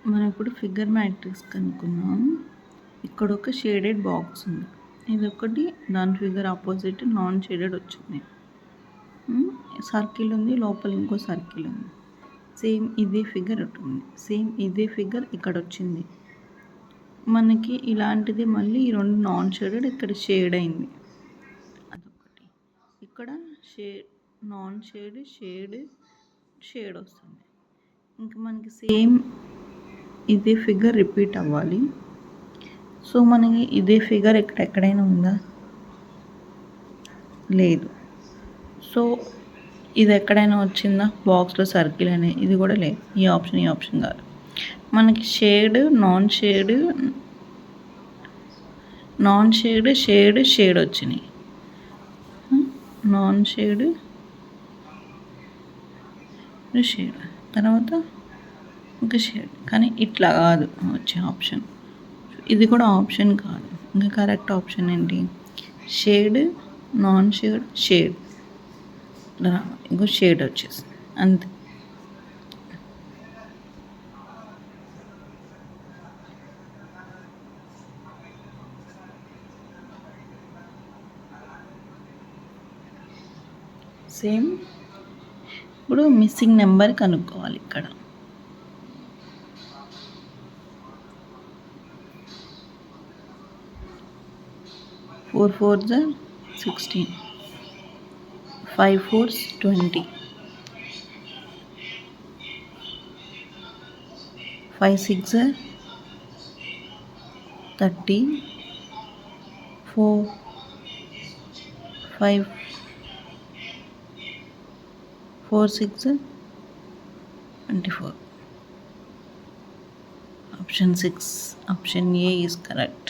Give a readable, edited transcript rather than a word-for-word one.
మనం ఇప్పుడు figure matrix కనుక్కుందాం. ఇక్కడ ఒక షేడెడ్ బాక్స్ ఉంది. ఇది ఒకటి దాని ఫిగర్ ఆపోజిట్ నాన్ షేడెడ్ వచ్చింది. సర్కిల్ ఉంది, లోపల ఇంకో సర్కిల్ ఉంది. సేమ్ ఇదే ఫిగర్ ఉంటుంది. సేమ్ ఇదే ఫిగర్ ఇక్కడ వచ్చింది. మనకి ఇలాంటిది మళ్ళీ ఈ రెండు నాన్ షేడెడ్ ఇక్కడ షేడ్ అయింది. అదొకటి. ఇక్కడ నాన్ షేడ్ షేడ్ వస్తుంది. ఇంకా మనకి సేమ్ ఇదే ఫిగర్ రిపీట్ అవ్వాలి. సో మనకి ఇదే ఫిగర్ ఎక్కడైనా ఉందా? లేదు. సో ఇది ఎక్కడైనా వచ్చిందా? బాక్స్లో సర్కిల్ అనే ఇది కూడా లేదు. ఈ ఆప్షన్ కాదు. మనకి షేడ్ నాన్ షేడ్ వచ్చినాయి. నాన్ షేడ్ తర్వాత ఇంకా షేడ్, కానీ ఇట్లా కాదు వచ్చే ఆప్షన్. ఇది కూడా ఆప్షన్ కాదు. ఇంకా కరెక్ట్ ఆప్షన్ ఏంటి? షేడ్, నాన్ షేడ్ ఇంకో షేడ్ వచ్చేసింది అంతే. సేమ్ ఇప్పుడు మిస్సింగ్ నెంబర్ కనుక్కోవాలి. ఇక్కడ 4 4s 16, 5 4s 20, 5 6 30, 4 5 4 6 24. Option 6, option A is correct.